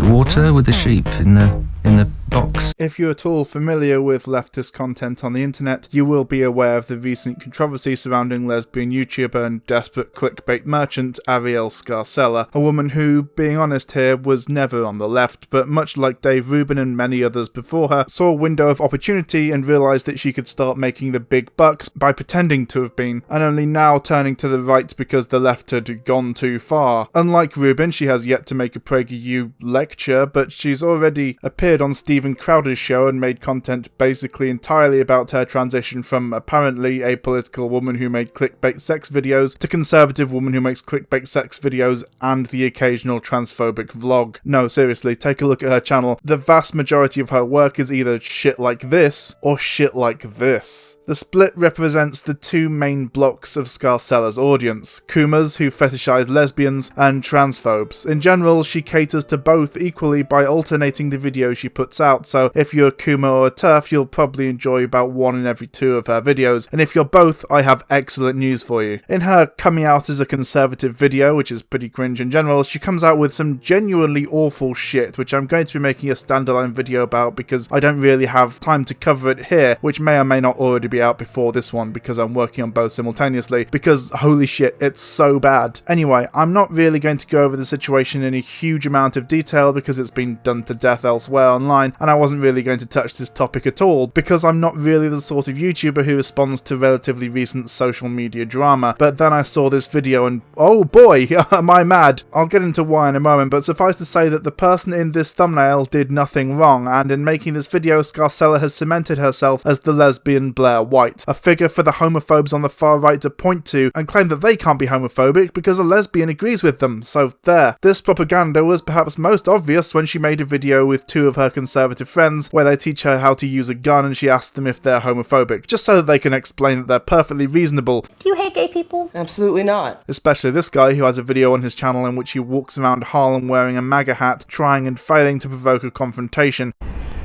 it water with the sheep in the box? If you're at all familiar with leftist content on the internet, you will be aware of the recent controversy surrounding lesbian YouTuber and desperate clickbait merchant Arielle Scarcella, a woman who, being honest here, was never on the left, but much like Dave Rubin and many others before her, saw a window of opportunity and realised that she could start making the big bucks by pretending to have been, and only now turning to the right because the left had gone too far. Unlike Rubin, she has yet to make a PragerU lecture, but she's already appeared on Stephen Crowder's show and made content basically entirely about her transition from apparently a political woman who made clickbait sex videos to conservative woman who makes clickbait sex videos and the occasional transphobic vlog. No, seriously, take a look at her channel. The vast majority of her work is either shit like this or shit like this. The split represents the two main blocks of Scarcella's audience: Kumas, who fetishize lesbians, and transphobes. In general, she caters to both equally by alternating the videos she puts out, so if you're a Kuma or a TERF, you'll probably enjoy about 1 in every 2 of her videos, and if you're both, I have excellent news for you. In her coming out as a conservative video, which is pretty cringe in general, she comes out with some genuinely awful shit, which I'm going to be making a standalone video about because I don't really have time to cover it here, which may or may not already be out before this one because I'm working on both simultaneously, because holy shit, it's so bad. Anyway, I'm not really going to go over the situation in a huge amount of detail because it's been done to death elsewhere online, and I wasn't really going to touch this topic at all because I'm not really the sort of YouTuber who responds to relatively recent social media drama. But then I saw this video and oh boy, am I mad. I'll get into why in a moment, but suffice to say that the person in this thumbnail did nothing wrong, and in making this video, Scarcella has cemented herself as the lesbian Blair White, a figure for the homophobes on the far right to point to and claim that they can't be homophobic because a lesbian agrees with them. So there. This propaganda was perhaps most obvious when she made a video with 2 of her conservative friends where they teach her how to use a gun and she asks them if they're homophobic, just so that they can explain that they're perfectly reasonable. Do you hate gay people? Absolutely not. Especially this guy who has a video on his channel in which he walks around Harlem wearing a MAGA hat, trying and failing to provoke a confrontation.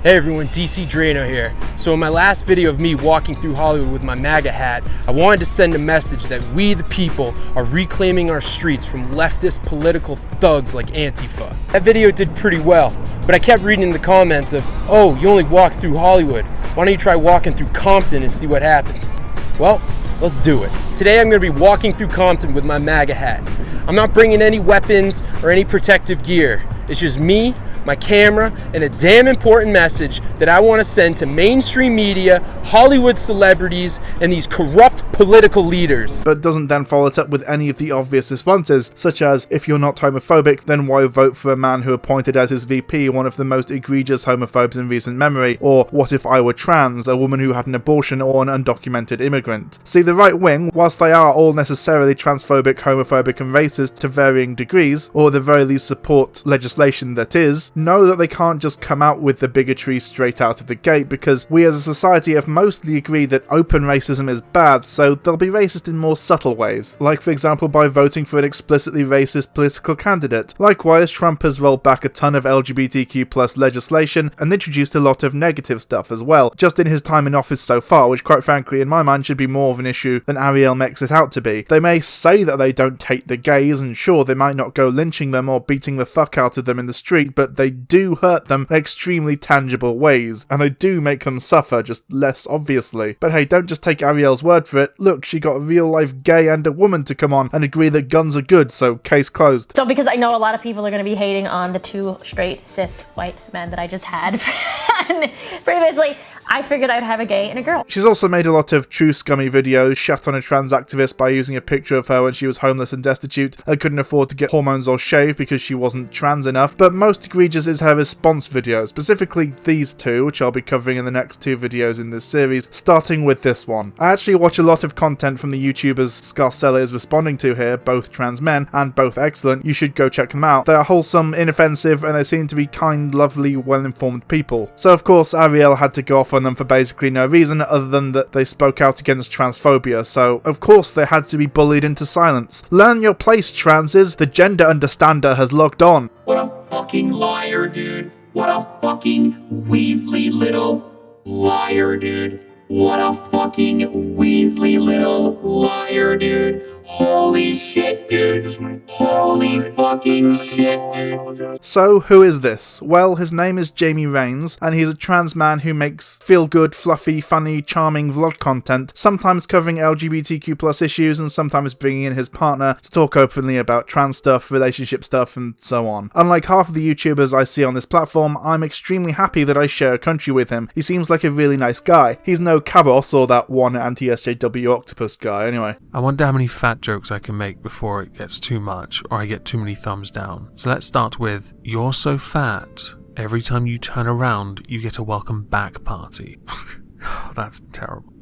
Hey everyone, DC Drano here. So in my last video of me walking through Hollywood with my MAGA hat, I wanted to send a message that we the people are reclaiming our streets from leftist political thugs like Antifa. That video did pretty well, but I kept reading in the comments of, oh, you only walk through Hollywood. Why don't you try walking through Compton and see what happens? Well, let's do it. Today I'm going to be walking through Compton with my MAGA hat. I'm not bringing any weapons or any protective gear. It's just me, my camera, and a damn important message that I want to send to mainstream media, Hollywood celebrities, and these corrupt political leaders. But doesn't then follow it up with any of the obvious responses, such as, if you're not homophobic, then why vote for a man who appointed as his VP one of the most egregious homophobes in recent memory? Or, what if I were trans, a woman who had an abortion, or an undocumented immigrant? See, the right wing, whilst they are all necessarily transphobic, homophobic, and racist to varying degrees, or at the very least support legislation that is, know that they can't just come out with the bigotry straight out of the gate, because we as a society have mostly agreed that open racism is bad, so they'll be racist in more subtle ways, like for example by voting for an explicitly racist political candidate. Likewise, Trump has rolled back a ton of LGBTQ+ legislation and introduced a lot of negative stuff as well, just in his time in office so far, which quite frankly in my mind should be more of an issue than Arielle makes it out to be. They may say that they don't hate the gays, and sure, they might not go lynching them or beating the fuck out of them in the street, but they do hurt them in extremely tangible ways, and they do make them suffer, just less obviously. But hey, don't just take Arielle's word for it. Look, she got a real life gay and a woman to come on and agree that guns are good, so case closed. So because I know a lot of people are going to be hating on the 2 straight cis white men that I just had previously, I figured I'd have a gay and a girl. She's also made a lot of true scummy videos, shut on a trans activist by using a picture of her when she was homeless and destitute and couldn't afford to get hormones or shave because she wasn't trans enough, but most egregious is her response video, specifically these 2, which I'll be covering in the next 2 videos in this series, starting with this one. I actually watch a lot of content from the YouTubers Scarcella is responding to here, both trans men and both excellent. You should go check them out. They are wholesome, inoffensive, and they seem to be kind, lovely, well-informed people. So of course Arielle had to go off on them for basically no reason other than that they spoke out against transphobia, so of course they had to be bullied into silence. Learn your place, transes. The gender understander has logged on. What a fucking liar, dude. What a fucking Weasley little liar, dude. What a fucking Weasley little liar, dude. Holy shit, dude. Holy fucking shit, dude. So, who is this? Well, his name is Jamie Rains, and he's a trans man who makes feel-good, fluffy, funny, charming vlog content, sometimes covering LGBTQ+ issues and sometimes bringing in his partner to talk openly about trans stuff, relationship stuff, and so on. Unlike half of the YouTubers I see on this platform, I'm extremely happy that I share a country with him. He seems like a really nice guy. He's no Kavos or that one anti-SJW octopus guy, anyway. I wonder how many fat jokes I can make before it gets too much or I get too many thumbs down. So let's start with, you're so fat, every time you turn around you get a welcome back party. That's terrible.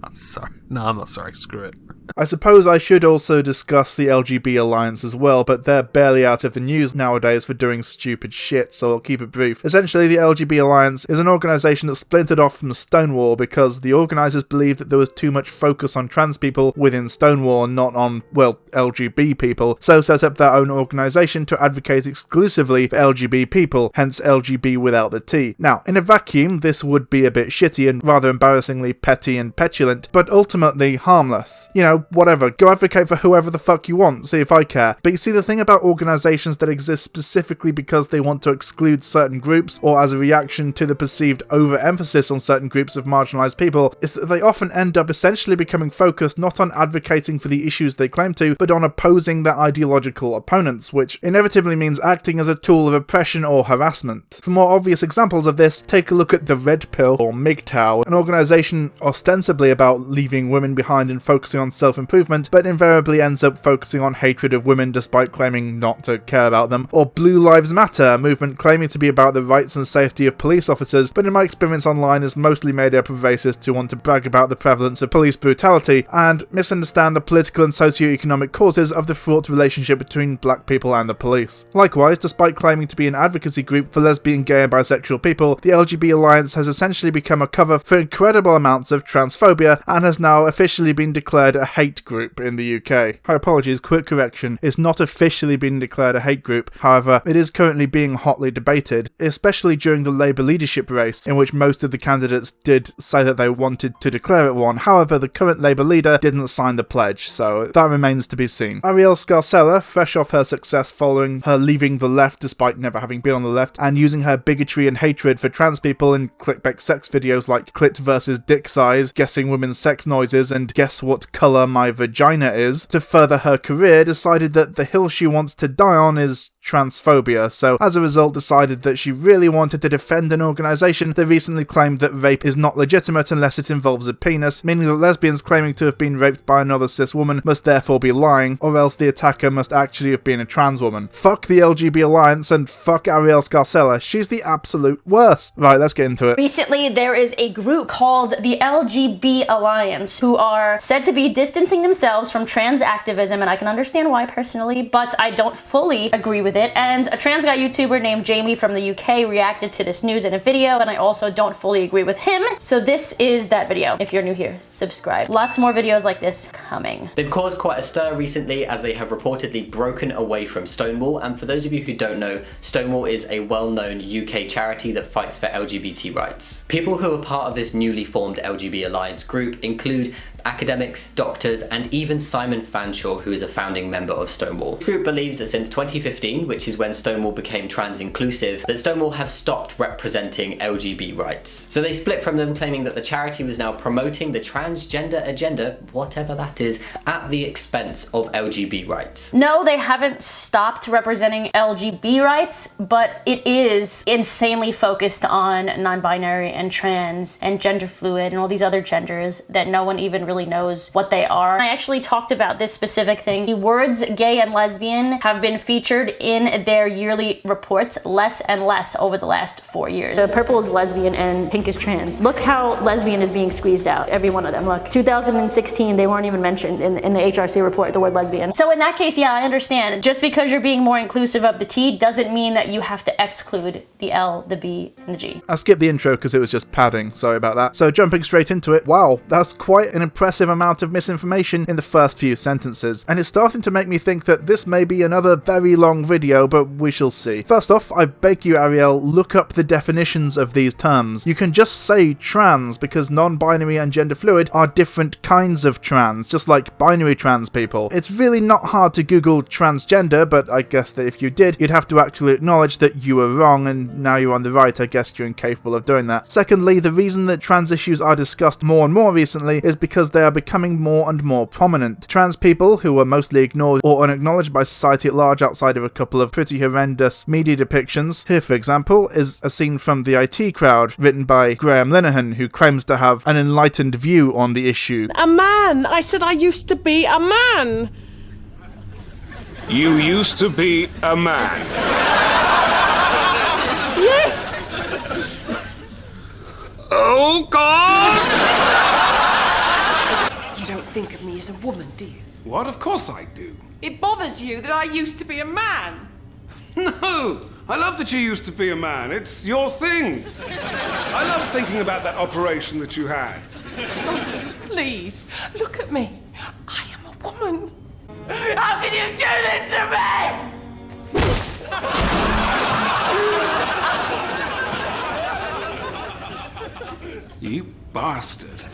I'm sorry. No, I'm not sorry. Screw it. I suppose I should also discuss the LGB Alliance as well, but they're barely out of the news nowadays for doing stupid shit, so I'll keep it brief. Essentially, the LGB Alliance is an organisation that splintered off from Stonewall because the organisers believed that there was too much focus on trans people within Stonewall and not on, well, LGB people, so set up their own organisation to advocate exclusively for LGB people, hence LGB without the T. Now, in a vacuum, this would be a bit shitty and rather embarrassingly petty and petulant, but ultimately harmless. You know, whatever, go advocate for whoever the fuck you want, see if I care. But you see, the thing about organisations that exist specifically because they want to exclude certain groups or as a reaction to the perceived overemphasis on certain groups of marginalised people is that they often end up essentially becoming focused not on advocating for the issues they claim to, but on opposing their ideological opponents, which inevitably means acting as a tool of oppression or harassment. For more obvious examples of this, take a look at the Red Pill or MGTOW, an organisation ostensibly about leaving women behind and focusing on self-improvement, but invariably ends up focusing on hatred of women despite claiming not to care about them. Or Blue Lives Matter, a movement claiming to be about the rights and safety of police officers, but in my experience online is mostly made up of racists who want to brag about the prevalence of police brutality and misunderstand the political and socio-economic causes of the fraught relationship between black people and the police. Likewise, despite claiming to be an advocacy group for lesbian, gay and bisexual people, the LGB Alliance has essentially become a cover for incredible amounts of transphobia and has now officially been declared a hate group in the UK. My apologies, quick correction, it's not officially been declared a hate group, however, it is currently being hotly debated, especially during the Labour leadership race, in which most of the candidates did say that they wanted to declare it one. However, the current Labour leader didn't sign the pledge, so that remains to be seen. Arielle Scarcella, fresh off her success following her leaving the left despite never having been on the left, and using her bigotry and hatred for trans people in clickbait sex videos like clit versus dick size, guessing women's sex noises, and guess what colour my vagina is, to further her career, decided that the hill she wants to die on is transphobia, so as a result decided that she really wanted to defend an organisation that recently claimed that rape is not legitimate unless it involves a penis, meaning that lesbians claiming to have been raped by another cis woman must therefore be lying, or else the attacker must actually have been a trans woman. Fuck the LGB Alliance and fuck Arielle Scarcella, she's the absolute worst. Right, let's get into it. Recently, there is a group called the LGB Alliance who are said to be distancing themselves from trans activism, and I can understand why personally, but I don't fully agree with it. And a trans guy YouTuber named Jamie from the UK reacted to this news in a video, and I also don't fully agree with him. So this is that video. If you're new here, subscribe. Lots more videos like this coming. They've caused quite a stir recently as they have reportedly broken away from Stonewall, and for those of you who don't know, Stonewall is a well-known UK charity that fights for LGBT rights. People who are part of this newly formed LGB Alliance group include academics, doctors, and even Simon Fanshawe, who is a founding member of Stonewall. The group believes that since 2015, which is when Stonewall became trans-inclusive, that Stonewall have stopped representing LGB rights. So they split from them, claiming that the charity was now promoting the transgender agenda, whatever that is, at the expense of LGB rights. No, they haven't stopped representing LGB rights, but it is insanely focused on non-binary and trans and gender fluid and all these other genders that no one even really knows what they are. I actually talked about this specific thing. The words gay and lesbian have been featured in their yearly reports less and less over the last 4 years. The purple is lesbian and pink is trans. Look how lesbian is being squeezed out, every one of them. Look, 2016, they weren't even mentioned in the HRC report, the word lesbian. So in that case, yeah, I understand. Just because you're being more inclusive of the T doesn't mean that you have to exclude the L, the B, and the G. I skipped the intro because it was just padding, sorry about that. So jumping straight into it, wow, that's quite an oppressive amount of misinformation in the first few sentences, and it's starting to make me think that this may be another very long video, but we shall see. First off, I beg you, Arielle, look up the definitions of these terms. You can just say trans because non-binary and gender fluid are different kinds of trans, just like binary trans people. It's really not hard to Google transgender, but I guess that if you did, you'd have to actually acknowledge that you were wrong, and now you're on the right, I guess you're incapable of doing that. Secondly, the reason that trans issues are discussed more and more recently is because they are becoming more and more prominent. Trans people, who were mostly ignored or unacknowledged by society at large outside of a couple of pretty horrendous media depictions. Here, for example, is a scene from The IT Crowd, written by Graham Linehan, who claims to have an enlightened view on the issue. A man! I said I used to be a man! You used to be a man. Yes! Oh, God! You don't think of me as a woman, do you? What? Of course I do. It bothers you that I used to be a man? No! I love that you used to be a man. It's your thing. I love thinking about that operation that you had. Oh, please, look at me. I am a woman. How can you do this to me? You bastard.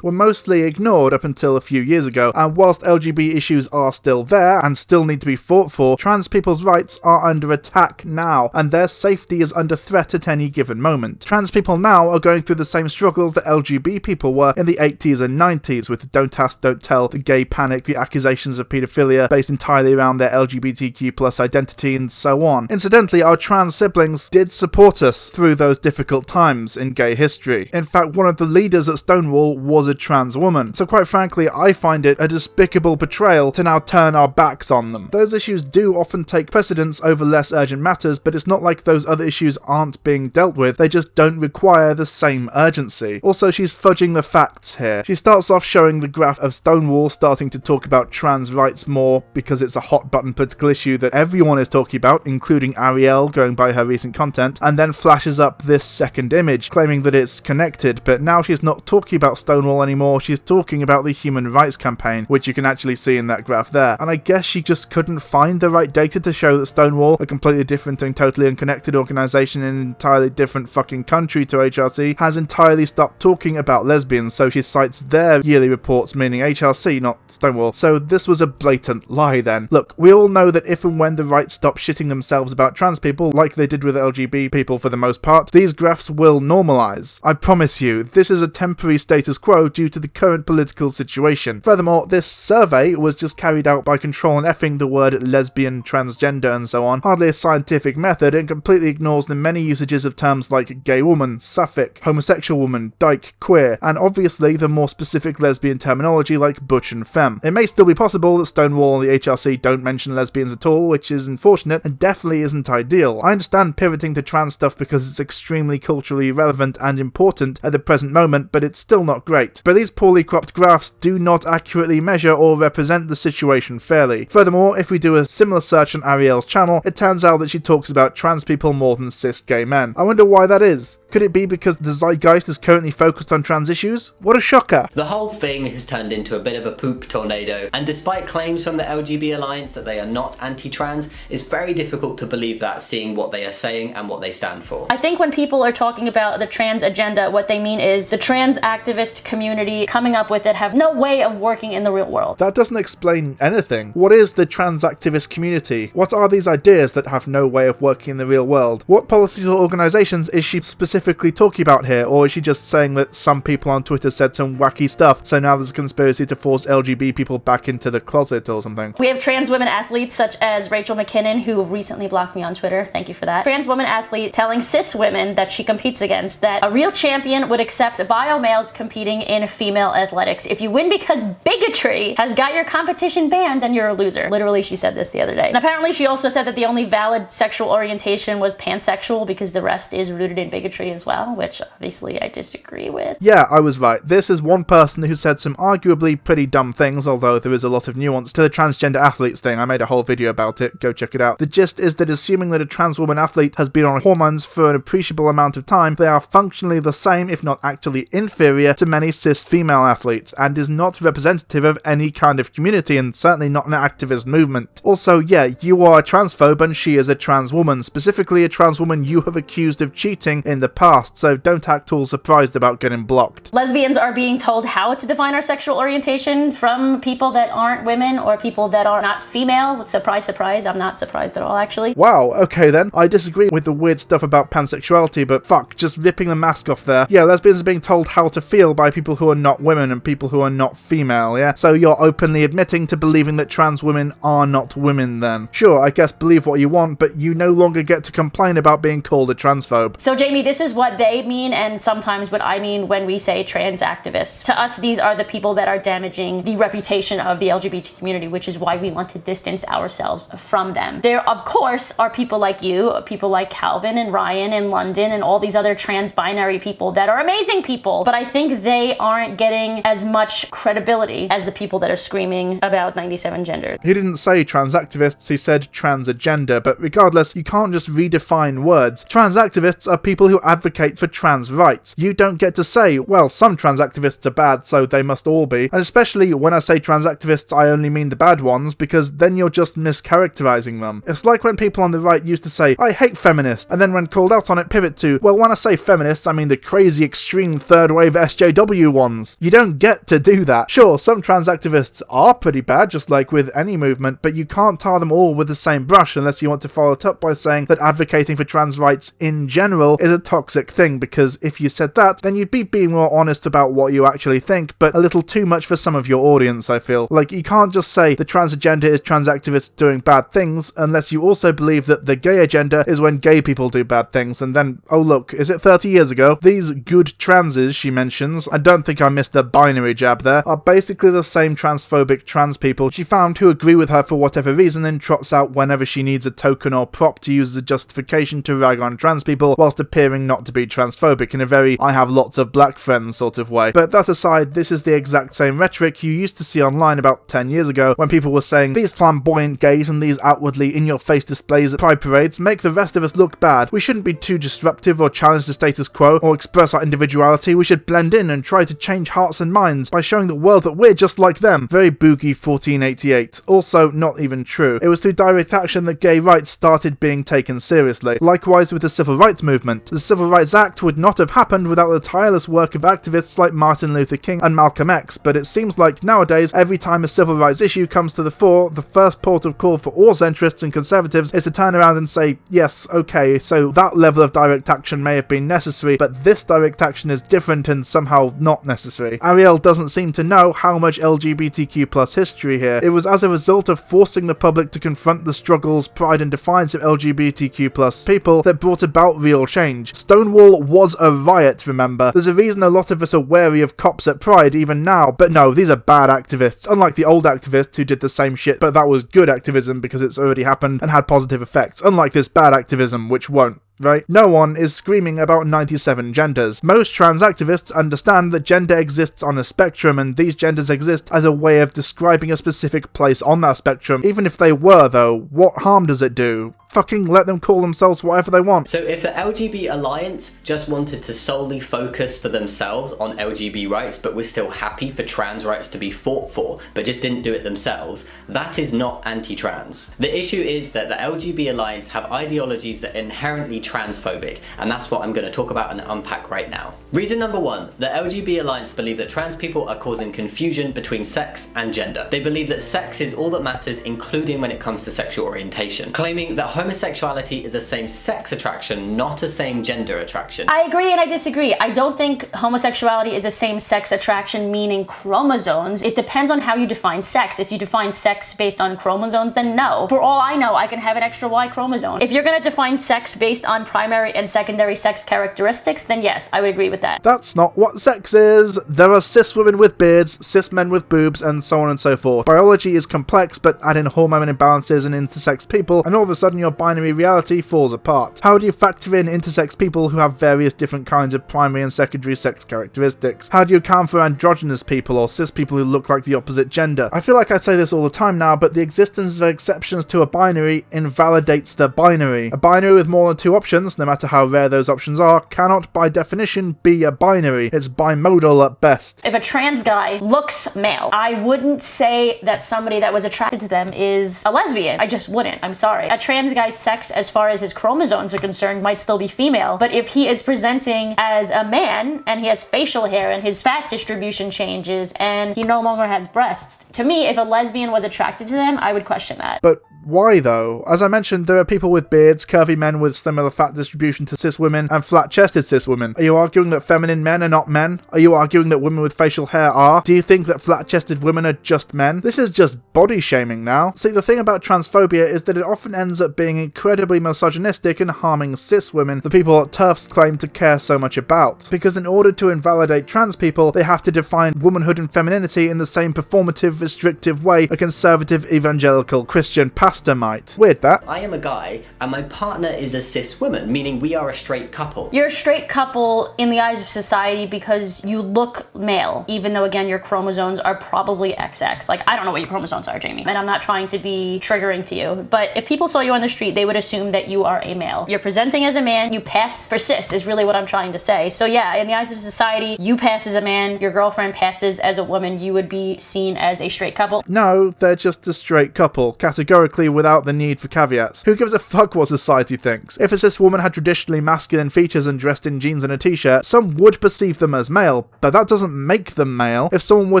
Were mostly ignored up until a few years ago, and whilst LGB issues are still there and still need to be fought for, trans people's rights are under attack now, and their safety is under threat at any given moment. Trans people now are going through the same struggles that LGB people were in the 80s and 90s, with the don't ask, don't tell, the gay panic, the accusations of paedophilia based entirely around their LGBTQ+ identity, and so on. Incidentally, our trans siblings did support us through those difficult times in gay history. In fact, one of the leaders at Stonewall was a trans woman, so quite frankly I find it a despicable betrayal to now turn our backs on them. Those issues do often take precedence over less urgent matters, but it's not like those other issues aren't being dealt with, they just don't require the same urgency. Also, she's fudging the facts here. She starts off showing the graph of Stonewall starting to talk about trans rights more because it's a hot button political issue that everyone is talking about, including Arielle, going by her recent content, and then flashes up this second image claiming that it's connected, but now she's not talking about Stonewall anymore, she's talking about the Human Rights Campaign, which you can actually see in that graph there. And I guess she just couldn't find the right data to show that Stonewall, a completely different and totally unconnected organisation in an entirely different fucking country to HRC, has entirely stopped talking about lesbians, so she cites their yearly reports, meaning HRC, not Stonewall. So this was a blatant lie then. Look, we all know that if and when the right stop shitting themselves about trans people, like they did with LGB people for the most part, these graphs will normalise. I promise you, this is a temporary status quo due to the current political situation. Furthermore, this survey was just carried out by control and effing the word lesbian, transgender and so on, hardly a scientific method, and completely ignores the many usages of terms like gay woman, sapphic, homosexual woman, dyke, queer, and obviously the more specific lesbian terminology like butch and femme. It may still be possible that Stonewall and the HRC don't mention lesbians at all, which is unfortunate and definitely isn't ideal. I understand pivoting to trans stuff because it's extremely culturally relevant and important at the present moment, but it's still not great. But these poorly cropped graphs do not accurately measure or represent the situation fairly. Furthermore, if we do a similar search on Arielle's channel, it turns out that she talks about trans people more than cis gay men. I wonder why that is. Could it be because the zeitgeist is currently focused on trans issues? What a shocker! The whole thing has turned into a bit of a poop tornado, and despite claims from the LGB Alliance that they are not anti-trans, it's very difficult to believe that, seeing what they are saying and what they stand for. I think when people are talking about the trans agenda, what they mean is the trans activist community coming up with it have no way of working in the real world. That doesn't explain anything. What is the trans activist community? What are these ideas that have no way of working in the real world? What policies or organisations is she specifically talking about here, or is she just saying that some people on Twitter said some wacky stuff, so now there's a conspiracy to force LGB people back into the closet or something? We have trans women athletes such as Rachel McKinnon, who recently blocked me on Twitter. Thank you for that. Trans woman athlete telling cis women that she competes against that a real champion would accept bio males competing in female athletics. If you win because bigotry has got your competition banned, then you're a loser. Literally, she said this the other day. And apparently she also said that the only valid sexual orientation was pansexual because the rest is rooted in bigotry as well, which obviously I disagree with. Yeah, I was right. This is one person who said some arguably pretty dumb things, although there is a lot of nuance to the transgender athletes thing. I made a whole video about it. Go check it out. The gist is that assuming that a trans woman athlete has been on hormones for an appreciable amount of time, they are functionally the same, if not actually inferior, to many cis female athletes, and is not representative of any kind of community, and certainly not an activist movement. Also, yeah, you are a transphobe and she is a trans woman, specifically a trans woman you have accused of cheating in the past, so don't act all surprised about getting blocked. Lesbians are being told how to define our sexual orientation from people that aren't women or people that are not female. Surprise, surprise, I'm not surprised at all, actually. Wow, okay then. I disagree with the weird stuff about pansexuality, but fuck, just ripping the mask off there. Yeah, lesbians are being told how to feel by people who are not women and people who are not female, yeah? So you're openly admitting to believing that trans women are not women then. Sure, I guess believe what you want, but you no longer get to complain about being called a transphobe. So Jamie, this is what they mean and sometimes what I mean when we say trans activists. To us, these are the people that are damaging the reputation of the LGBT community, which is why we want to distance ourselves from them. There, of course, are people like you, people like Calvin and Ryan and London and all these other trans-binary people that are amazing people, but I think they aren't getting as much credibility as the people that are screaming about 97 genders. He didn't say trans activists, he said trans agenda, but regardless, you can't just redefine words. Trans activists are people who advocate for trans rights. You don't get to say, well, some trans activists are bad, so they must all be. And especially when I say trans activists, I only mean the bad ones, because then you're just mischaracterizing them. It's like when people on the right used to say, I hate feminists, and then when called out on it pivot to, well, when I say feminists, I mean the crazy extreme third wave SJW ones. You don't get to do that. Sure, some trans activists are pretty bad, just like with any movement, but you can't tar them all with the same brush unless you want to follow it up by saying that advocating for trans rights in general is a toxic thing, because if you said that, then you'd be being more honest about what you actually think, but a little too much for some of your audience, I feel. Like, you can't just say the trans agenda is trans activists doing bad things unless you also believe that the gay agenda is when gay people do bad things, and then, oh look, is it 30 years ago? These good transes she mentions, I don't think I missed a binary jab there, are basically the same transphobic trans people she found who agree with her for whatever reason and trots out whenever she needs a token or prop to use as a justification to rag on trans people whilst appearing not to be transphobic in a very I have lots of black friends sort of way. But that aside, this is the exact same rhetoric you used to see online about 10 years ago when people were saying these flamboyant gays and these outwardly in-your-face displays at pride parades make the rest of us look bad. We shouldn't be too disruptive or challenge the status quo or express our individuality. We should blend in and try to change hearts and minds by showing the world that we're just like them. Very Boogie 1488. Also, not even true. It was through direct action that gay rights started being taken seriously. Likewise with the civil rights movement. The Civil Rights Act would not have happened without the tireless work of activists like Martin Luther King and Malcolm X, but it seems like nowadays, every time a civil rights issue comes to the fore, the first port of call for all centrists and conservatives is to turn around and say, yes, okay, so that level of direct action may have been necessary, but this direct action is different and somehow not necessary. Arielle doesn't seem to know how much LGBTQ plus history here. It was as a result of forcing the public to confront the struggles, pride and defiance of LGBTQ plus people that brought about real change. Stonewall was a riot, remember. There's a reason a lot of us are wary of cops at Pride even now, but no, these are bad activists, unlike the old activists who did the same shit, but that was good activism because it's already happened and had positive effects, unlike this bad activism which won't. Right? No one is screaming about 97 genders. Most trans activists understand that gender exists on a spectrum and these genders exist as a way of describing a specific place on that spectrum. Even if they were, though, what harm does it do? Fucking let them call themselves whatever they want. So if the LGB Alliance just wanted to solely focus for themselves on LGB rights, but we're still happy for trans rights to be fought for, but just didn't do it themselves, that is not anti-trans. The issue is that the LGB Alliance have ideologies that are inherently transphobic, and that's what I'm going to talk about and unpack right now. Reason number one, the LGB Alliance believe that trans people are causing confusion between sex and gender. They believe that sex is all that matters, including when it comes to sexual orientation, claiming that homosexuality is a same-sex attraction, not a same-gender attraction. I agree and I disagree. I don't think homosexuality is a same-sex attraction, meaning chromosomes. It depends on how you define sex. If you define sex based on chromosomes, then no. For all I know, I can have an extra Y chromosome. If you're gonna define sex based on primary and secondary sex characteristics, then yes, I would agree with that. That's not what sex is. There are cis women with beards, cis men with boobs, and so on and so forth. Biology is complex, but add in hormone imbalances and intersex people, and all of a sudden your binary reality falls apart. How do you factor in intersex people who have various different kinds of primary and secondary sex characteristics? How do you account for androgynous people or cis people who look like the opposite gender? I feel like I say this all the time now, but the existence of exceptions to a binary invalidates the binary. A binary with more than two options, no matter how rare those options are, cannot by definition be a binary. It's bimodal at best. If a trans guy looks male, I wouldn't say that somebody that was attracted to them is a lesbian. I just wouldn't. I'm sorry. A trans guy's sex, as far as his chromosomes are concerned, might still be female, but if he is presenting as a man and he has facial hair and his fat distribution changes and he no longer has breasts, to me, if a lesbian was attracted to them, I would question that. But why though? As I mentioned, there are people with beards, curvy men with similar fat distribution to cis women, and flat-chested cis women. Are you arguing that feminine men are not men? Are you arguing that women with facial hair are? Do you think that flat-chested women are just men? This is just body shaming now. See, the thing about transphobia is that it often ends up being incredibly misogynistic and harming cis women, the people that TERFs claim to care so much about. Because in order to invalidate trans people, they have to define womanhood and femininity in the same performative, restrictive way a conservative evangelical Christian pastor might. Weird that. I am a guy and my partner is a cis woman, meaning we are a straight couple. You're a straight couple in the eyes of society because you look male, even though again your chromosomes are probably XX. Like, I don't know what your chromosomes are, Jamie, and I'm not trying to be triggering to you, but if people saw you on the street, they would assume that you are a male. You're presenting as a man, you pass for cis is really what I'm trying to say. So yeah, in the eyes of society, you pass as a man, your girlfriend passes as a woman, you would be seen as a straight couple. No, they're just a straight couple, categorically without the need for caveats. Who gives a fuck what society thinks? If a cis woman had traditionally masculine features and dressed in jeans and a t-shirt, some would perceive them as male, but that doesn't make them male. If someone were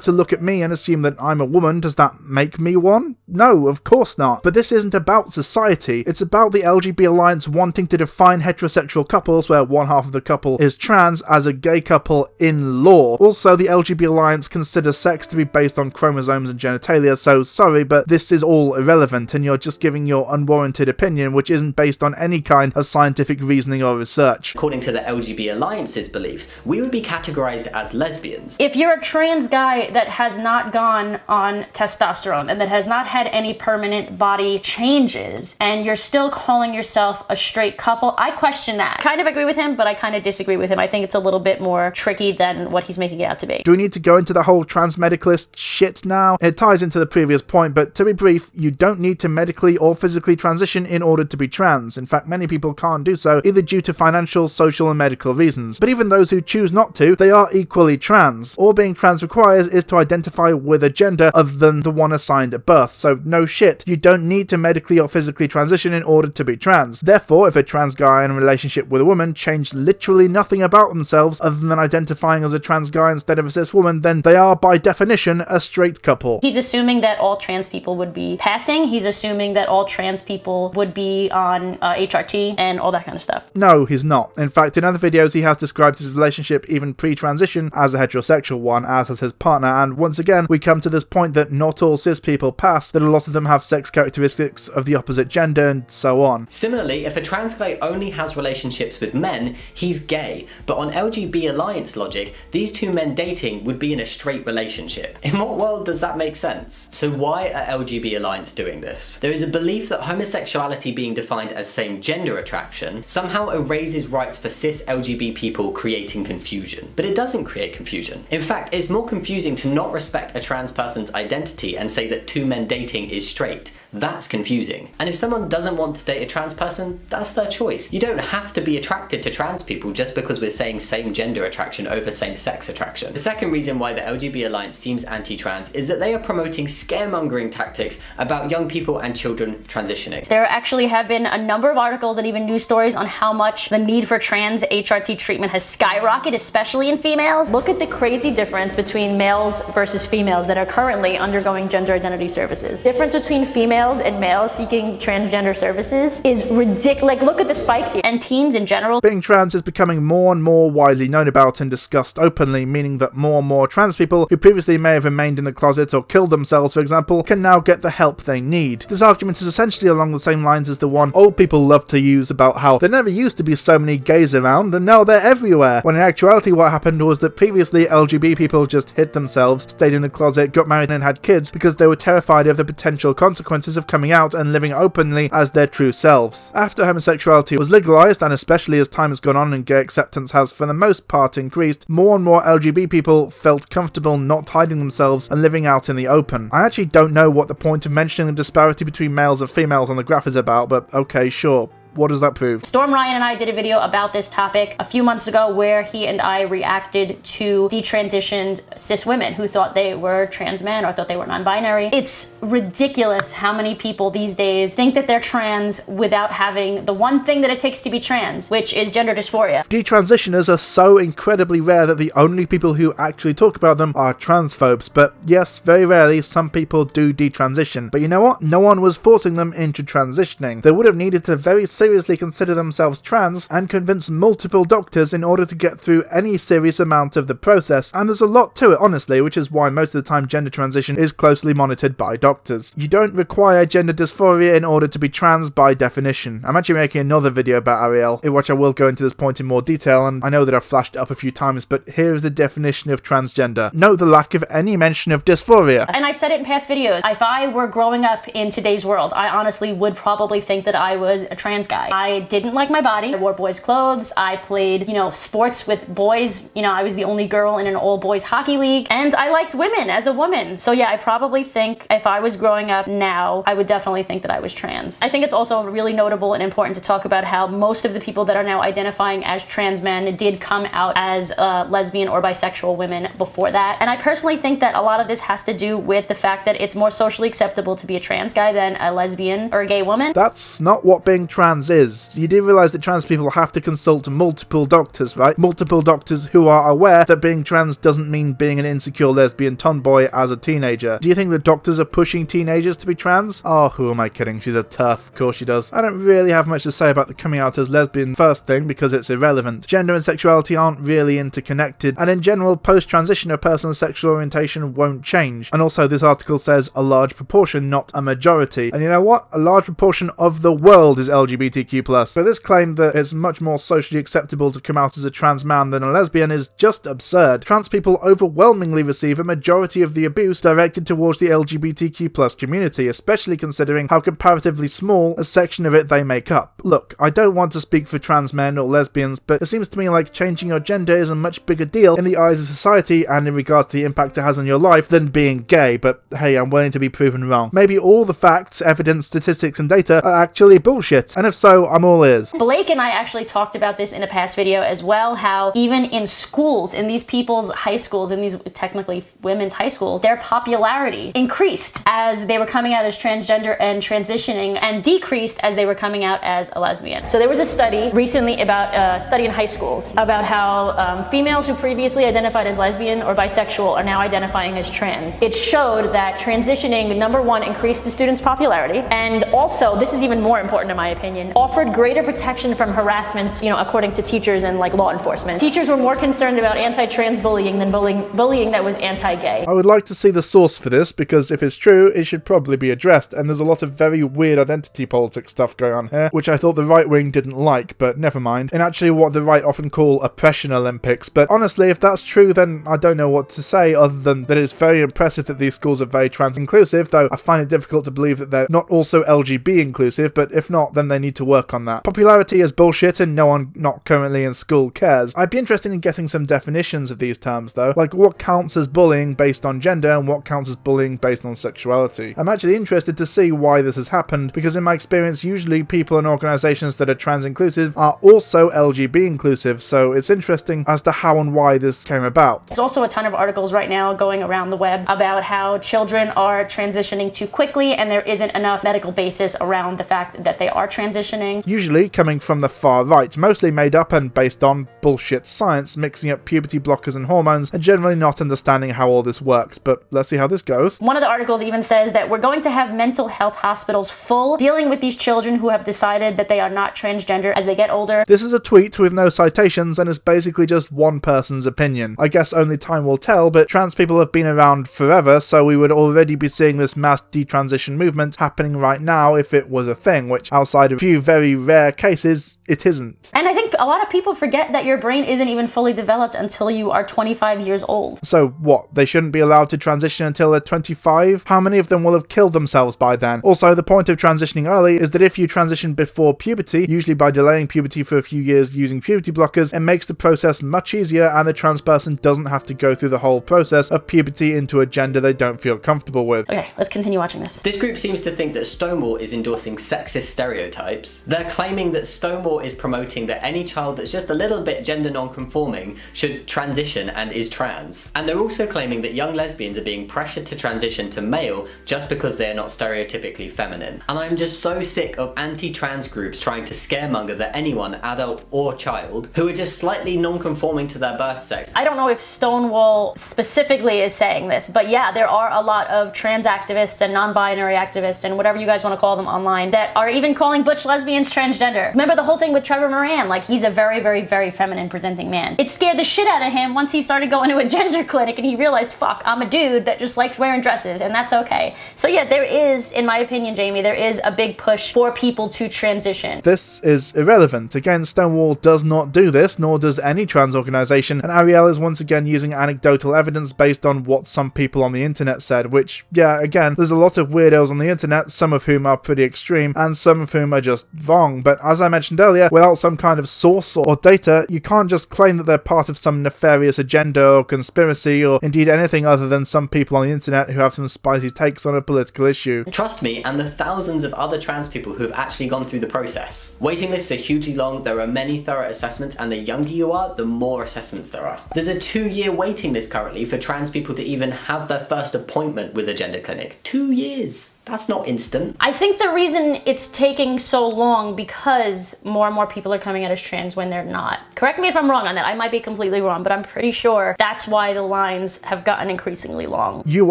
to look at me and assume that I'm a woman, does that make me one? No, of course not. But this isn't about society, it's about the LGB Alliance wanting to define heterosexual couples where one half of the couple is trans as a gay couple in law. Also, the LGB Alliance considers sex to be based on chromosomes and genitalia, so sorry, but this is all irrelevant and you're just giving your unwarranted opinion which isn't based on any kind of scientific reasoning or research. According to the LGB Alliance's beliefs, we would be categorized as lesbians. If you're a trans guy that has not gone on testosterone and that has not had any permanent body changes and you're still calling yourself a straight couple, I question that. Kind of agree with him, but I kind of disagree with him. I think it's a little bit more tricky than what he's making it out to be. Do we need to go into the whole trans medicalist shit now? It ties into the previous point, but to be brief, you don't need to medically or physically transition in order to be trans. In fact, many people can't do so, either due to financial, social, and medical reasons. But even those who choose not to, they are equally trans. All being trans requires is to identify with a gender other than the one assigned at birth, so no shit, you don't need to medically or physically transition in order to be trans. Therefore, if a trans guy in a relationship with a woman changed literally nothing about themselves other than identifying as a trans guy instead of a cis woman, then they are by definition a straight couple. He's assuming that all trans people would be passing, he's assuming that all trans people would be on HRT and all that kind of stuff. No, he's not. In fact, in other videos he has described his relationship even pre-transition as a heterosexual one, as has his partner, and once again we come to this point that not all cis people pass, that a lot of them have sex characteristics of the opposite gender and so on. Similarly, if a trans guy only has relationships with men, he's gay, but on LGB Alliance logic, these two men dating would be in a straight relationship. In what world does that make sense? So why are LGB Alliance doing this? There is a belief that homosexuality being defined as same-gender attraction somehow erases rights for cis LGB people, creating confusion. But it doesn't create confusion. In fact, it's more confusing to not respect a trans person's identity and say that two men dating is straight. That's confusing. And if someone doesn't want to date a trans person, that's their choice. You don't have to be attracted to trans people just because we're saying same-gender attraction over same-sex attraction. The second reason why the LGB Alliance seems anti-trans is that they are promoting scaremongering tactics about young people and children transitioning. There actually have been a number of articles and even news stories on how much the need for trans HRT treatment has skyrocketed, especially in females. Look at the crazy difference between males versus females that are currently undergoing gender identity services. Difference between females females and males seeking transgender services is ridiculous. Like, look at the spike here. And teens in general. Being trans is becoming more and more widely known about and discussed openly, meaning that more and more trans people who previously may have remained in the closet or killed themselves, for example, can now get the help they need. This argument is essentially along the same lines as the one old people love to use about how there never used to be so many gays around and now they're everywhere, when in actuality what happened was that previously LGB people just hid themselves, stayed in the closet, got married and had kids because they were terrified of the potential consequences of coming out and living openly as their true selves. After homosexuality was legalized, and especially as time has gone on and gay acceptance has for the most part increased, more and more LGB people felt comfortable not hiding themselves and living out in the open. I actually don't know what the point of mentioning the disparity between males and females on the graph is about, but okay, sure. What does that prove? Storm Ryan and I did a video about this topic a few months ago where he and I reacted to detransitioned cis women who thought they were trans men or thought they were non-binary. It's ridiculous how many people these days think that they're trans without having the one thing that it takes to be trans, which is gender dysphoria. Detransitioners are so incredibly rare that the only people who actually talk about them are transphobes, but yes, very rarely some people do detransition. But you know what? No one was forcing them into transitioning. They would have needed to very seriously consider themselves trans and convince multiple doctors in order to get through any serious amount of the process, and there's a lot to it honestly, which is why most of the time gender transition is closely monitored by doctors. You don't require gender dysphoria in order to be trans by definition. I'm actually making another video about Arielle, in which I will go into this point in more detail, and I know that I've flashed it up a few times, but here is the definition of transgender. Note the lack of any mention of dysphoria. And I've said it in past videos, if I were growing up in today's world, I honestly would probably think that I was a trans guy. I didn't like my body. I wore boys' clothes. I played, sports with boys. I was the only girl in an all-boys hockey league. And I liked women as a woman. So yeah, I probably think if I was growing up now, I would definitely think that I was trans. I think it's also really notable and important to talk about how most of the people that are now identifying as trans men did come out as lesbian or bisexual women before that. And I personally think that a lot of this has to do with the fact that it's more socially acceptable to be a trans guy than a lesbian or a gay woman. That's not what being trans is. You do realise that trans people have to consult multiple doctors, right? Multiple doctors who are aware that being trans doesn't mean being an insecure lesbian tomboy as a teenager. Do you think that doctors are pushing teenagers to be trans? Oh, who am I kidding? She's a TERF. Of course she does. I don't really have much to say about the coming out as lesbian first thing because it's irrelevant. Gender and sexuality aren't really interconnected, and in general, post-transition a person's sexual orientation won't change. And also, this article says a large proportion, not a majority. And you know what? A large proportion of the world is LGBTQ+. So this claim that it's much more socially acceptable to come out as a trans man than a lesbian is just absurd. Trans people overwhelmingly receive a majority of the abuse directed towards the LGBTQ+ community, especially considering how comparatively small a section of it they make up. Look, I don't want to speak for trans men or lesbians, but it seems to me like changing your gender is a much bigger deal in the eyes of society and in regards to the impact it has on your life than being gay, but hey, I'm willing to be proven wrong. Maybe all the facts, evidence, statistics and data are actually bullshit, and if so, I'm all ears. Blake and I actually talked about this in a past video as well, how even in schools, in these people's high schools, in these technically women's high schools, their popularity increased as they were coming out as transgender and transitioning, and decreased as they were coming out as a lesbian. So there was a study recently about a study in high schools about how females who previously identified as lesbian or bisexual are now identifying as trans. It showed that transitioning, number one, increased the students' popularity, and also, this is even more important in my opinion, offered greater protection from harassments, according to teachers and law enforcement. Teachers were more concerned about anti-trans bullying than bullying that was anti-gay. I would like to see the source for this, because if it's true, it should probably be addressed, and there's a lot of very weird identity politics stuff going on here, which I thought the right wing didn't like, but never mind. And actually what the right often call oppression Olympics, but honestly, if that's true, then I don't know what to say other than that it's very impressive that these schools are very trans inclusive, though I find it difficult to believe that they're not also LGB inclusive, but if not, then they need to work on that. Popularity is bullshit and no one not currently in school cares. I'd be interested in getting some definitions of these terms though, like what counts as bullying based on gender and what counts as bullying based on sexuality. I'm actually interested to see why this has happened, because in my experience usually people and organisations that are trans inclusive are also LGB inclusive, so it's interesting as to how and why this came about. There's also a ton of articles right now going around the web about how children are transitioning too quickly and there isn't enough medical basis around the fact that they are transitioning transitioning. Usually coming from the far right, mostly made up and based on bullshit science, mixing up puberty blockers and hormones, and generally not understanding how all this works. But let's see how this goes. One of the articles even says that we're going to have mental health hospitals full, dealing with these children who have decided that they are not transgender as they get older. This is a tweet with no citations and is basically just one person's opinion. I guess only time will tell, but trans people have been around forever, so we would already be seeing this mass detransition movement happening right now if it was a thing, which outside of a few very rare cases, it isn't. And I think a lot of people forget that your brain isn't even fully developed until you are 25 years old. So what, they shouldn't be allowed to transition until they're 25? How many of them will have killed themselves by then? Also, the point of transitioning early is that if you transition before puberty, usually by delaying puberty for a few years using puberty blockers, it makes the process much easier and the trans person doesn't have to go through the whole process of puberty into a gender they don't feel comfortable with. Okay, let's continue watching this. This group seems to think that Stonewall is endorsing sexist stereotypes. They're claiming that Stonewall is promoting that any child that's just a little bit gender non-conforming should transition and is trans. And they're also claiming that young lesbians are being pressured to transition to male just because they're not stereotypically feminine. And I'm just so sick of anti-trans groups trying to scaremonger that anyone, adult or child, who are just slightly non-conforming to their birth sex. I don't know if Stonewall specifically is saying this, but yeah, there are a lot of trans activists and non-binary activists and whatever you guys want to call them online that are even calling butch lesbians transgender. Remember the whole thing with Trevor Moran? Like, he's a very, very, very feminine presenting man. It scared the shit out of him once he started going to a gender clinic and he realized, fuck, I'm a dude that just likes wearing dresses, and that's okay. So yeah, there is, in my opinion, Jamie, there is a big push for people to transition. This is irrelevant. Again, Stonewall does not do this, nor does any trans organization, and Arielle is once again using anecdotal evidence based on what some people on the internet said, which, yeah, again, there's a lot of weirdos on the internet, some of whom are pretty extreme, and some of whom are just wrong. But as I mentioned earlier, without some kind of source or data, you can't just claim that they're part of some nefarious agenda or conspiracy, or indeed anything other than some people on the internet who have some spicy takes on a political issue. Trust me, and the thousands of other trans people who have actually gone through the process. Waiting lists are hugely long, there are many thorough assessments, and the younger you are, the more assessments there are. There's a 2-year waiting list currently for trans people to even have their first appointment with a gender clinic. 2 years. That's not instant. I think the reason it's taking so long because more and more people are coming out as trans when they're not. Correct me if I'm wrong on that. I might be completely wrong, but I'm pretty sure that's why the lines have gotten increasingly long. You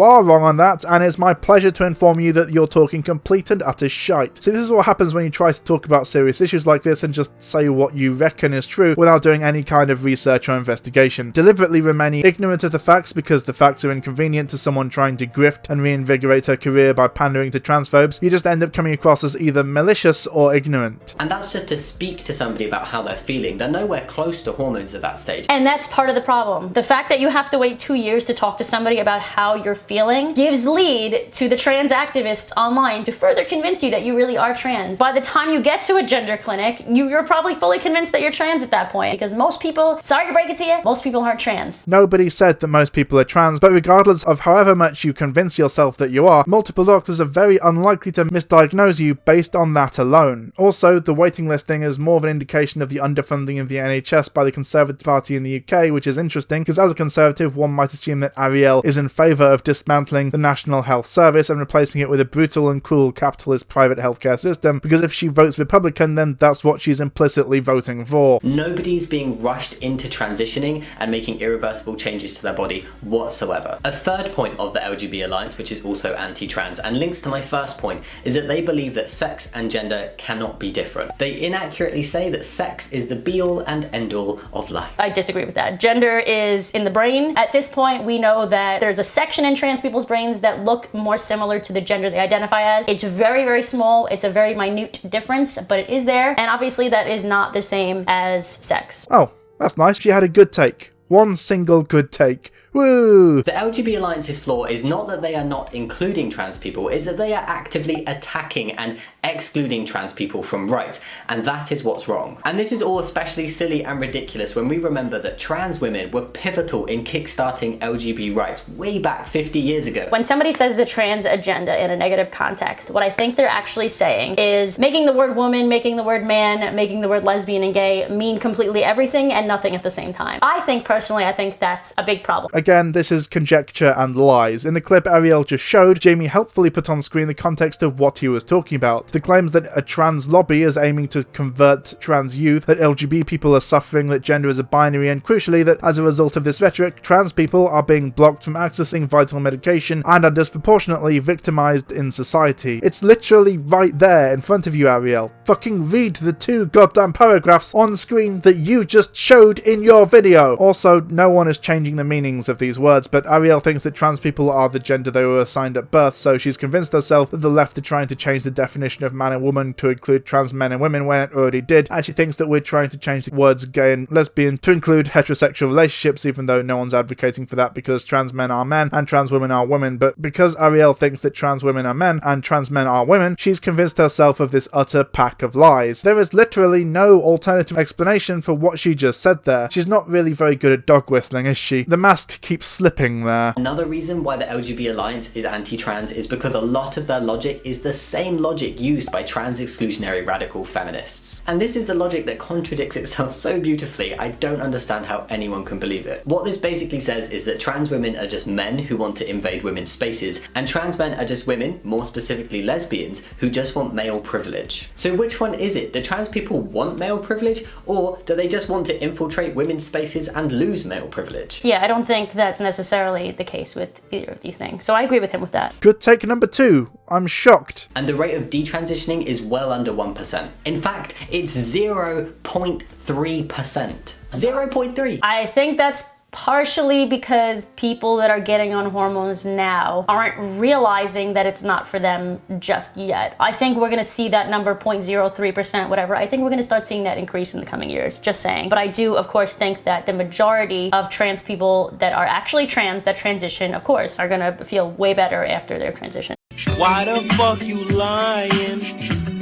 are wrong on that, and it's my pleasure to inform you that you're talking complete and utter shite. See, this is what happens when you try to talk about serious issues like this and just say what you reckon is true without doing any kind of research or investigation. Deliberately remaining ignorant of the facts because the facts are inconvenient to someone trying to grift and reinvigorate her career by pandering to transphobes, you just end up coming across as either malicious or ignorant. And that's just to speak to somebody about how they're feeling. They're nowhere close to hormones at that stage. And that's part of the problem. The fact that you have to wait 2 years to talk to somebody about how you're feeling gives lead to the trans activists online to further convince you that you really are trans. By the time you get to a gender clinic, you're probably fully convinced that you're trans at that point, because most people, sorry to break it to you, most people aren't trans. Nobody said that most people are trans, but regardless of however much you convince yourself that you are, multiple doctors are very unlikely to misdiagnose you based on that alone. Also, the waiting list thing is more of an indication of the underfunding of the NHS by the Conservative Party in the UK, which is interesting, because as a Conservative, one might assume that Arielle is in favour of dismantling the National Health Service and replacing it with a brutal and cruel capitalist private healthcare system, because if she votes Republican, then that's what she's implicitly voting for. Nobody's being rushed into transitioning and making irreversible changes to their body whatsoever. A third point of the LGB Alliance, which is also anti-trans and links to my first point, is that they believe that sex and gender cannot be different. They inaccurately say that sex is the be-all and end-all of life. I disagree with that. Gender is in the brain. At this point, we know that there's a section in trans people's brains that look more similar to the gender they identify as. It's very, very small. It's a very minute difference, but it is there. And obviously that is not the same as sex. Oh, that's nice. She had a good take. One single good take. Woo! The LGB Alliance's flaw is not that they are not including trans people, it's that they are actively attacking and excluding trans people from rights, and that is what's wrong. And this is all especially silly and ridiculous when we remember that trans women were pivotal in kickstarting LGB rights way back 50 years ago. When somebody says the trans agenda in a negative context, what I think they're actually saying is making the word woman, making the word man, making the word lesbian and gay mean completely everything and nothing at the same time. I think personally, I think that's a big problem. Again, this is conjecture and lies. In the clip Arielle just showed, Jamie helpfully put on screen the context of what he was talking about. The claims that a trans lobby is aiming to convert trans youth, that LGB people are suffering, that gender is a binary, and crucially that as a result of this rhetoric, trans people are being blocked from accessing vital medication and are disproportionately victimized in society. It's literally right there in front of you, Arielle. Fucking read the 2 goddamn paragraphs on screen that you just showed in your video. Also, no one is changing the meanings of these words, but Arielle thinks that trans people are the gender they were assigned at birth, so she's convinced herself that the left are trying to change the definition of man and woman to include trans men and women when it already did, and she thinks that we're trying to change the words gay and lesbian to include heterosexual relationships, even though no one's advocating for that because trans men are men and trans women are women. But because Arielle thinks that trans women are men and trans men are women, she's convinced herself of this utter pack of lies. There is literally no alternative explanation for what she just said there. She's not really very good at dog whistling, is she? The mask keeps slipping there. Another reason why the LGB Alliance is anti-trans is because a lot of their logic is the same logic used by trans exclusionary radical feminists. And this is the logic that contradicts itself so beautifully, I don't understand how anyone can believe it. What this basically says is that trans women are just men who want to invade women's spaces, and trans men are just women, more specifically lesbians, who just want male privilege. So which one is it? Do trans people want male privilege, or do they just want to infiltrate women's spaces and lose male privilege? Yeah, I don't think that's necessarily the case with either of these things. So I agree with him with that. Good take number 2. I'm shocked. And the rate of detransitioning is well under 1%. In fact, it's 0.3%. 0.3. I think that's partially because people that are getting on hormones now aren't realizing that it's not for them just yet. I think we're going to see that number 0.03%, whatever. I think we're going to start seeing that increase in the coming years, just saying. But I do, of course, think that the majority of trans people that are actually trans, that transition, of course, are going to feel way better after their transition. Why the fuck you lying?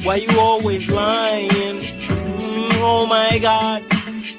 Why you always lying? Oh my god.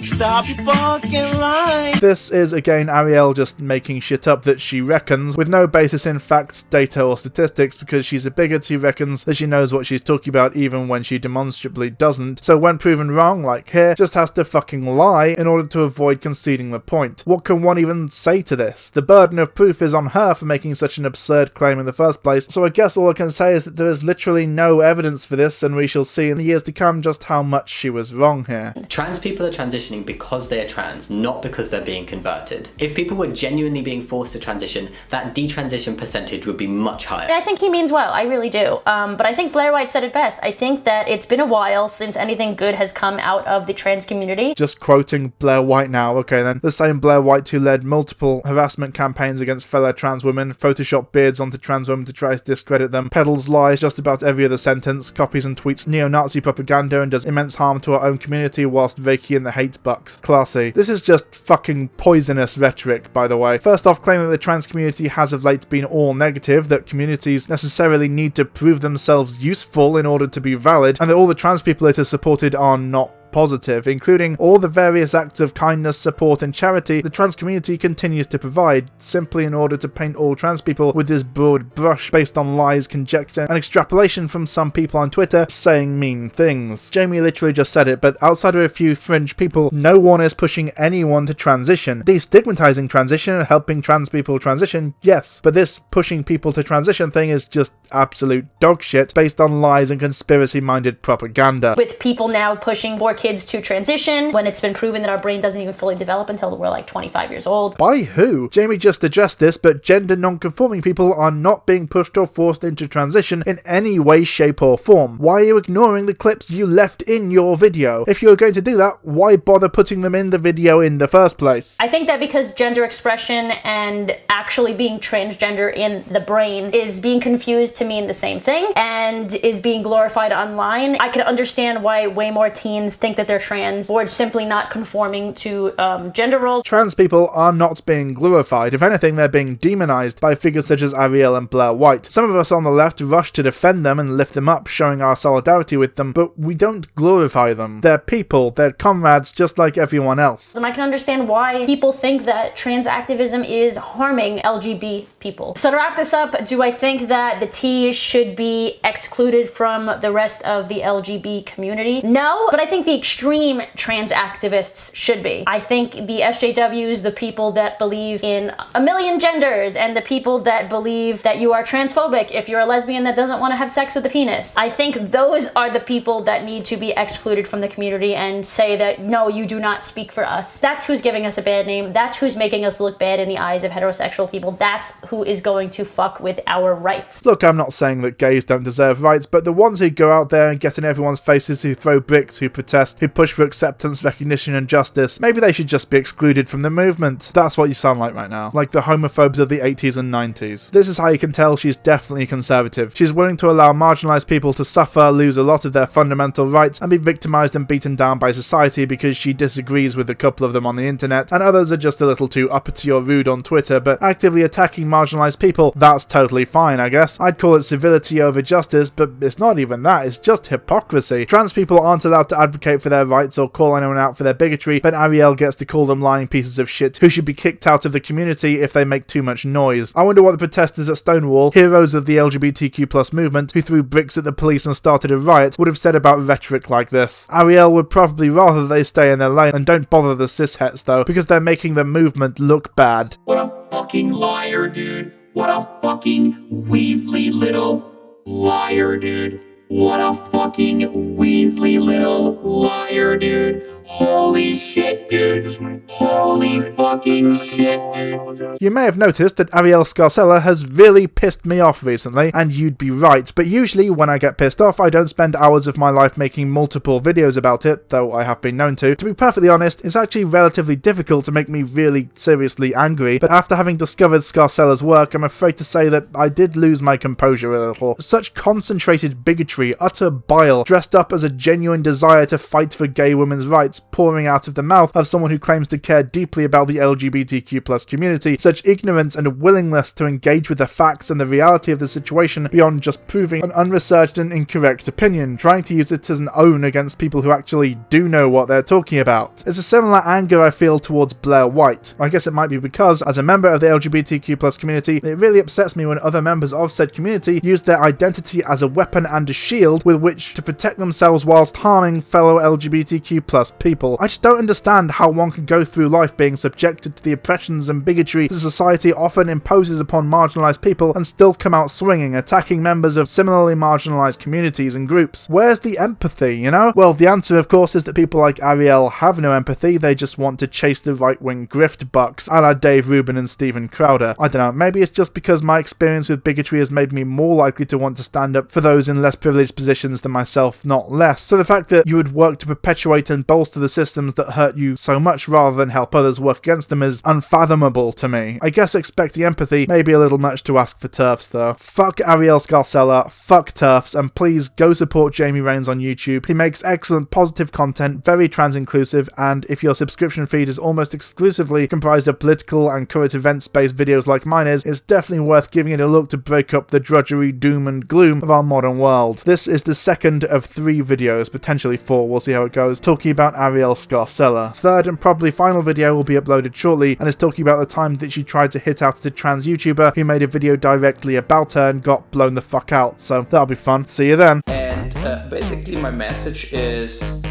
Stop fucking lying. This is again Arielle just making shit up that she reckons, with no basis in facts, data or statistics, because she's a bigot who reckons that she knows what she's talking about even when she demonstrably doesn't. So when proven wrong, like here, just has to fucking lie in order to avoid conceding the point. What can one even say to this? The burden of proof is on her for making such an absurd claim in the first place, so I guess all I can say is that there is literally no evidence for this, and we shall see in the years to come just how much she was wrong here. Trans people are transitioning because they are trans, not because they're being converted. If people were genuinely being forced to transition, that detransition percentage would be much higher. And I think he means well, I really do. But I think Blair White said it best. I think that it's been a while since anything good has come out of the trans community. Just quoting Blair White now, okay then. The same Blair White who led multiple harassment campaigns against fellow trans women, photoshopped beards onto trans women to try to discredit them, peddles lies just about every other sentence, copies and tweets neo-Nazi propaganda, and does immense harm to our own community whilst raking in the hate bucks. Classy. This is just fucking poisonous rhetoric, by the way. First off, claiming that the trans community has of late been all negative, that communities necessarily need to prove themselves useful in order to be valid, and that all the trans people it has supported are not positive, including all the various acts of kindness, support and charity the trans community continues to provide, simply in order to paint all trans people with this broad brush based on lies, conjecture and extrapolation from some people on Twitter saying mean things. Jamie literally just said it, but outside of a few fringe people, no one is pushing anyone to transition. Destigmatizing transition and helping trans people transition, yes, but this pushing people to transition thing is just absolute dog shit based on lies and conspiracy-minded propaganda. With people now pushing for kids to transition when it's been proven that our brain doesn't even fully develop until we're like 25 years old. By who? Jamie just addressed this, but gender non-conforming people are not being pushed or forced into transition in any way, shape or form. Why are you ignoring the clips you left in your video? If you were going to do that, why bother putting them in the video in the first place? I think that because gender expression and actually being transgender in the brain is being confused to mean the same thing and is being glorified online, I can understand why way more teens think that they're trans or simply not conforming to gender roles. Trans people are not being glorified. If anything, they're being demonized by figures such as Arielle and Blair White. Some of us on the left rush to defend them and lift them up, showing our solidarity with them, but we don't glorify them. They're people, they're comrades just like everyone else. And I can understand why people think that trans activism is harming LGB people. So to wrap this up, do I think that the T should be excluded from the rest of the LGB community? No, but I think the extreme trans activists should be. I think the SJWs, the people that believe in a million genders, and the people that believe that you are transphobic if you're a lesbian that doesn't want to have sex with a penis, I think those are the people that need to be excluded from the community and say that, no, you do not speak for us. That's who's giving us a bad name. That's who's making us look bad in the eyes of heterosexual people. That's who is going to fuck with our rights. Look, I'm not saying that gays don't deserve rights, but the ones who go out there and get in everyone's faces, who throw bricks, who protest, who push for acceptance, recognition and justice, maybe they should just be excluded from the movement. That's what you sound like right now. Like the homophobes of the 80s and 90s. This is how you can tell she's definitely conservative. She's willing to allow marginalised people to suffer, lose a lot of their fundamental rights, and be victimised and beaten down by society because she disagrees with a couple of them on the internet, and others are just a little too uppity or rude on Twitter, but actively attacking marginalised people, that's totally fine, I guess. I'd call it civility over justice, but it's not even that, it's just hypocrisy. Trans people aren't allowed to advocate for their rights or call anyone out for their bigotry, but Arielle gets to call them lying pieces of shit who should be kicked out of the community if they make too much noise. I wonder what the protesters at Stonewall, heroes of the LGBTQ+ movement, who threw bricks at the police and started a riot, would have said about rhetoric like this. Arielle would probably rather they stay in their lane and don't bother the cishets though, because they're making the movement look bad. What a fucking liar, dude. What a fucking Weasley little liar, dude. What a fucking Weasley little liar, dude. Holy shit, dude. Holy fucking shit, dude. You may have noticed that Arielle Scarcella has really pissed me off recently, and you'd be right, but usually when I get pissed off I don't spend hours of my life making multiple videos about it, though I have been known to. To be perfectly honest, it's actually relatively difficult to make me really seriously angry, but after having discovered Scarcella's work, I'm afraid to say that I did lose my composure a little. Such concentrated bigotry, utter bile, dressed up as a genuine desire to fight for gay women's rights, pouring out of the mouth of someone who claims to care deeply about the LGBTQ+ community, such ignorance and willingness to engage with the facts and the reality of the situation beyond just proving an unresearched and incorrect opinion, trying to use it as an own against people who actually do know what they're talking about. It's a similar anger I feel towards Blair White. I guess it might be because, as a member of the LGBTQ+ community, it really upsets me when other members of said community use their identity as a weapon and a shield with which to protect themselves whilst harming fellow LGBTQ+ people. I just don't understand how one can go through life being subjected to the oppressions and bigotry that society often imposes upon marginalised people and still come out swinging, attacking members of similarly marginalised communities and groups. Where's the empathy, you know? Well, the answer of course is that people like Arielle have no empathy, they just want to chase the right-wing grift bucks, a la Dave Rubin and Steven Crowder. I don't know, maybe it's just because my experience with bigotry has made me more likely to want to stand up for those in less privileged positions than myself, not less. So the fact that you would work to perpetuate and bolster the systems that hurt you so much rather than help others work against them is unfathomable to me. I guess expecting empathy may be a little much to ask for TERFs though. Fuck Arielle Scarcella, fuck TERFs, and please go support Jamie Rains on YouTube. He makes excellent positive content, very trans inclusive, and if your subscription feed is almost exclusively comprised of political and current events based videos like mine is, it's definitely worth giving it a look to break up the drudgery, doom and gloom of our modern world. This is the second of 3 videos, potentially 4, we'll see how it goes, talking about Arielle Scarcella. Third and probably final video will be uploaded shortly and is talking about the time that she tried to hit out at a trans YouTuber who made a video directly about her and got blown the fuck out, so that'll be fun. See you then. And basically my message is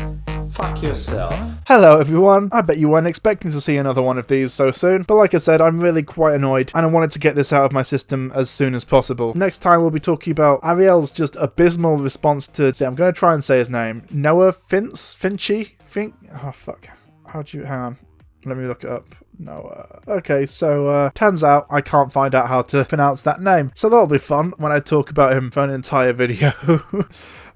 fuck yourself. Hello everyone, I bet you weren't expecting to see another one of these so soon, but like I said, I'm really quite annoyed and I wanted to get this out of my system as soon as possible. Next time we'll be talking about Arielle's just abysmal response to, I'm going to try and say his name, Noah Finchy? Oh fuck, hang on, let me look it up. Noah. Okay, so turns out I can't find out how to pronounce that name, so that'll be fun when I talk about him for an entire video.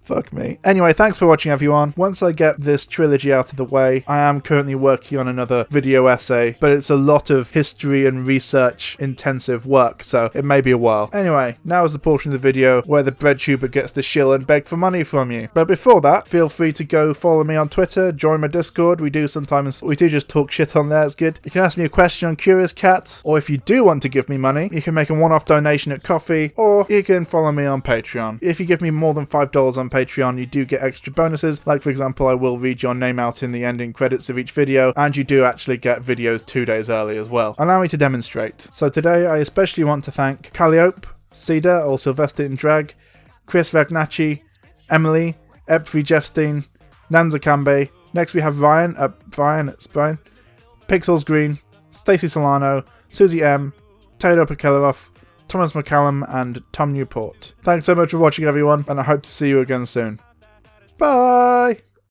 Fuck me. Anyway, thanks for watching everyone. Once I get this trilogy out of the way, I am currently working on another video essay, but it's a lot of history and research intensive work, so it may be a while. Anyway, now is the portion of the video where the bread tuber gets to shill and beg for money from you. But before that, feel free to go follow me on Twitter, join my Discord. We do just talk shit on there, it's good. You can ask me a question on Curious Cats, or if you do want to give me money, you can make a one-off donation at Coffee, or you can follow me on Patreon. If you give me more than $5 on Patreon, you do get extra bonuses, like for example I will read your name out in the ending credits of each video, and you do actually get videos 2 days early as well. Allow me to demonstrate. So today I especially want to thank Calliope, Cedar, or Sylvester in Drag, Chris Vagnacci, Emily, Epfrey Jeffstein, Nanza Kambe, Next we have Brian, Pixels Green, Stacey Solano, Susie M, Taylor Pekeleroff, Thomas McCallum, and Tom Newport. Thanks so much for watching, everyone, and I hope to see you again soon. Bye!